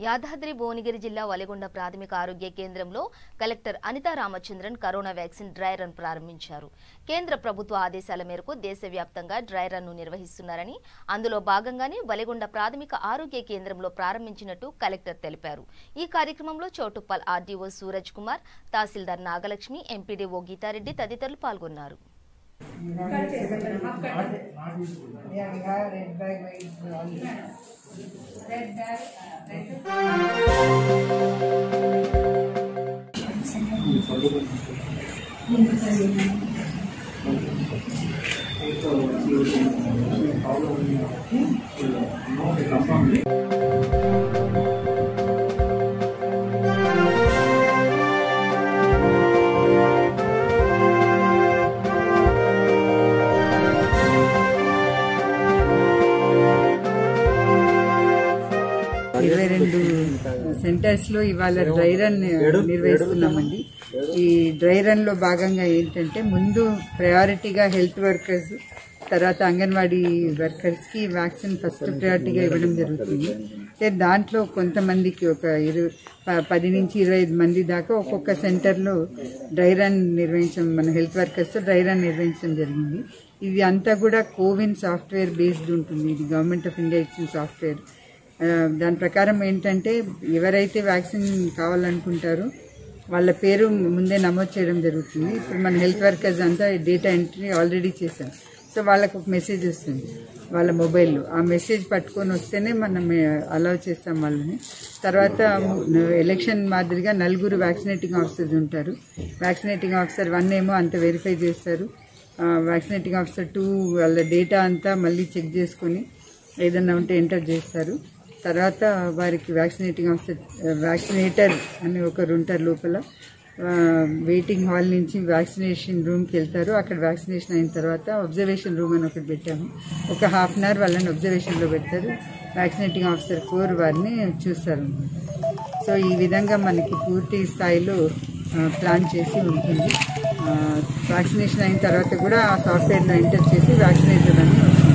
యాదాద్రి భువనగిరి జిల్లా వలిగొండ ప్రాథమిక ఆరోగ్య కేంద్రంలో collector Anita Ramachandran corona vaccine dry run ప్రారంభించారు. కేంద్ర ప్రభుత్వ ఆదేశాల మేరకు దేశవ్యాప్తంగా డ్రై రన్ ను నిర్వహిస్తున్నారని, అందులో భాగంగానే వలిగొండ ప్రాథమిక ఆరోగ్య కేంద్రంలో ప్రారంభించినట్టు కలెక్టర్ తెలిపారు. ఈ కార్యక్రమంలో చౌటుప్పల్ ఆర్డీఓ సూరజ్ కుమార్, తహసీల్దార్ నాగలక్ష్మి, ఎంపీడీఓ గీతారెడ్డి తదితరులు పాల్గొన్నారు. సెంటర్స్ లో ఇవాళ డ్రై రన్ నిర్వహిస్తున్నామండి. ఈ డ్రై రన్ లో భాగంగా ఏంటంటే ముందు ప్రయారిటీగా హెల్త్ వర్కర్స్, తర్వాత అంగన్వాడీ వర్కర్స్ కి వ్యాక్సిన్ ఫస్ట్ ప్రయారిటీగా ఇవ్వడం జరుగుతుంది. దాంట్లో కొంతమందికి ఒక 10 నుంచి 25 మంది దాకా ఒక్కొక్క సెంటర్ లో డ్రై రన్ నిర్వహించడం, మన హెల్త్ వర్కర్స్ తో డ్రై రన్ నిర్వహించడం జరిగింది. ఇది అంతా కూడా కోవిన్ సాఫ్ట్వేర్ బేస్డ్ ఉంటుంది. ఇది గవర్నమెంట్ ఆఫ్ ఇండియా ఇచ్చిన సాఫ్ట్వేర్. దాని ప్రకారం ఏంటంటే ఎవరైతే వ్యాక్సిన్ కావాలనుకుంటారో వాళ్ళ పేరు ముందే నమోదు చేయడం జరుగుతుంది. ఇప్పుడు మన హెల్త్ వర్కర్స్ అంతా డేటా ఎంట్రీ ఆల్రెడీ చేశాం. సో వాళ్ళకు ఒక మెసేజ్ వస్తుంది వాళ్ళ మొబైల్లో. ఆ మెసేజ్ పట్టుకొని వస్తేనే మనం అలౌ చేస్తాం వాళ్ళని. తర్వాత ఎలక్షన్ మాదిరిగా 4 వ్యాక్సినేటింగ్ ఆఫీసర్స్ ఉంటారు. వ్యాక్సినేటింగ్ ఆఫీసర్ 1 ఏమో అంత వెరిఫై చేస్తారు. వ్యాక్సినేటింగ్ ఆఫీసర్ 2 వాళ్ళ డేటా అంతా మళ్ళీ చెక్ చేసుకొని ఏదన్నా ఉంటే ఎంటర్ చేస్తారు. తర్వాత వారికి వ్యాక్సినేటింగ్ ఆఫీసర్, వ్యాక్సినేటర్ అని ఒకరు ఉంటారు లోపల. వెయిటింగ్ హాల్ నుంచి వ్యాక్సినేషన్ రూమ్కి వెళ్తారు. అక్కడ వ్యాక్సినేషన్ అయిన తర్వాత అబ్జర్వేషన్ రూమ్ అని ఒకటి పెట్టాము. ఒక ½ అన్ అవర్ వాళ్ళని అబ్జర్వేషన్లో పెడతారు. వ్యాక్సినేటింగ్ ఆఫీసర్ 4 వారిని చూస్తారు. సో ఈ విధంగా మనకి పూర్తి స్థాయిలో ప్లాన్ చేసి ఉంటుంది. వ్యాక్సినేషన్ అయిన తర్వాత కూడా ఆ సాఫ్ట్వేర్లో ఎంటర్ చేసి వ్యాక్సినేటర్ అని వస్తుంది.